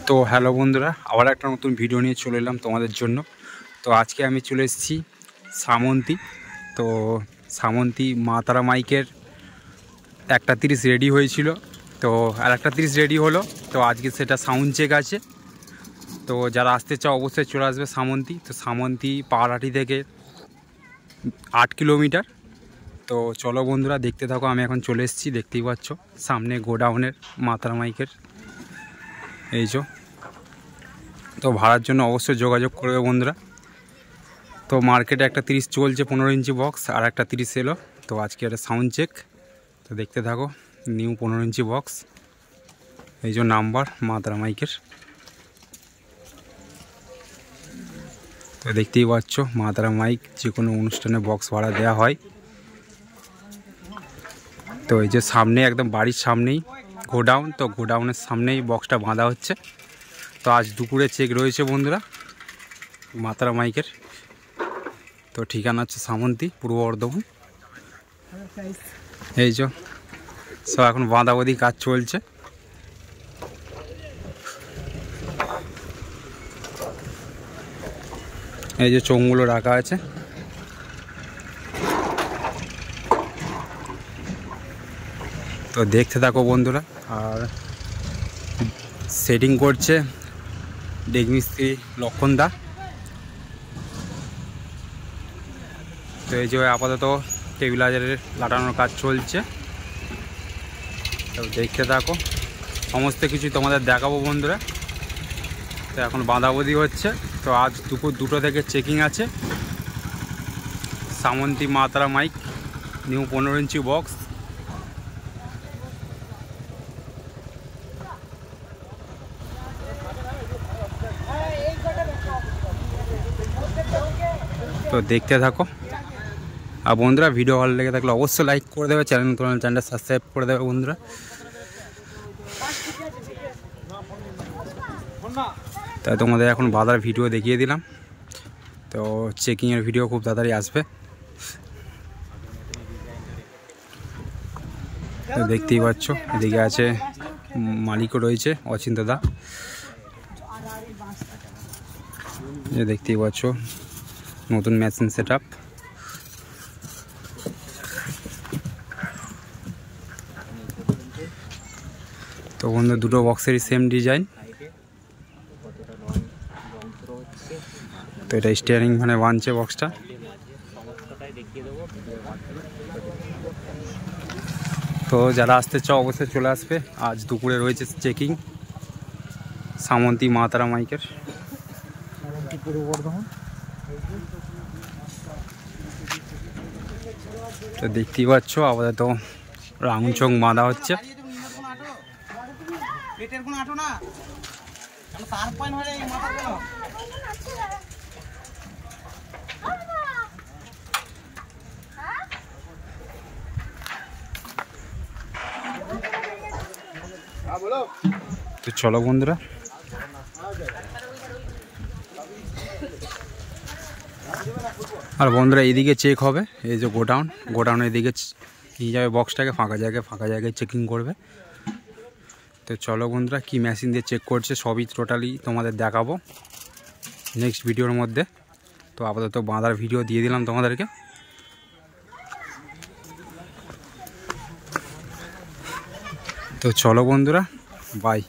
তো হ্যালো বন্ধুরা, আবার একটা নতুন ভিডিও নিয়ে চলে এলাম তোমাদের জন্য। তো আজকে আমি চলে এসেছি সামন্তী। তো সামন্তী মা তারা মাইকের 1:30 রেডি হয়েছিল, তো আর 1:30 রেডি হলো। তো আজকে সেটা সাউন্ড চেক আছে। তো যারা আসতে চাও অবশ্যই চলে আসবে সামন্তী। তো সামন্তী পাহাড়হাটি থেকে 8 কিলোমিটার। তো চলো বন্ধুরা, দেখতে থাকো। আমি এখন চলে এসেছি, দেখতেই পাচ্ছ সামনে গোডাউনের মা তারা মাইকের এই যে। তো ভাড়ার জন্য অবশ্যই যোগাযোগ করবে বন্ধুরা। তো মার্কেটে একটা 30 চলছে 15 ইঞ্চি বক্স, আর একটা 30 এলো। তো আজকে একটা সাউন্ড চেক। তো দেখতে থাকো, নিউ 15 ইঞ্চি বক্স, এই যে নাম্বার মা তারা মাইকের। তো দেখতেই পাচ্ছ মা তারা মাইক, যে কোনো অনুষ্ঠানে বক্স ভাড়া দেওয়া হয়। তো এই যে সামনে, একদম বাড়ির সামনেই গোডাউন। তো গোডাউনের সামনেই বক্সটা বাঁধা হচ্ছে। তো আজ দুপুরে চেক রয়েছে বন্ধুরা মা তারা মাইকের। তো ঠিকানা হচ্ছে সামন্তী, পূর্ব বর্ধমান। এই যে সব এখন বাঁধাবাঁধি কাজ চলছে। এই যে চোঙগুলো রাখা আছে। তো দেখতে থাকো বন্ধুরা। আর সেটিং করছে ডেকমিস্ত্রি লক্ষণ দা। তো এই যে আপাতত টেবিলাইজারের লাটানোর কাজ চলছে। তো দেখতে থাকো, সমস্ত কিছু তোমাদের দেখাবো বন্ধুরা। তো এখন বাঁধাবাঁধি হচ্ছে। তো আজ দুপুর 2টো থেকে চেকিং আছে। সামন্তী মা তারা মাইক, নিউ 15 ইঞ্চি বক্স। তো দেখতে থাকো। আর বন্ধুরা, ভিডিও ভালো লেগে থাকলে অবশ্যই লাইক করে দেবে, চ্যানেলটা সাবস্ক্রাইব করে দেবে বন্ধুরা। তাই তোমাদের এখন বাধার ভিডিও দেখিয়ে দিলাম। তো চেকিংয়ের ভিডিও খুব তাড়াতাড়ি আসবে। তো দেখতেই পাচ্ছ, এদিকে আছে মালিকও রয়েছে, অচিন্তদা। যে দেখতেই পাচ্ছ নতুন মেশিন সেট আপ। তো বন্ধু, দুটো বক্সেরই সেম ডিজাইন। তো এটা স্টিয়ারিং মানে বানছে বক্সটা। তো যারা আসতে চাও অবশ্যই চলে আসবে। আজ দুপুরে রয়েছে চেকিং সামন্তী মা তারা মাইকের। তো দেখতেই পাচ্ছ আপাতত রাউন্ড চং বাঁধা হচ্ছে। তো চলো বন্ধুরা, আর বন্ধুরা এইদিকে চেক হবে। এই যে গোডাউনের এদিকে নিয়ে যাবে বক্সটাকে, ফাঁকা জায়গায় চেকিং করবে। তো চলো বন্ধুরা, কি মেশিন দিয়ে চেক করছে সবই টোটালি তোমাদের দেখাবো নেক্সট ভিডিওর মধ্যে। তো আপাতত বাঁধার ভিডিও দিয়ে দিলাম তোমাদেরকে। তো চলো বন্ধুরা, বাই।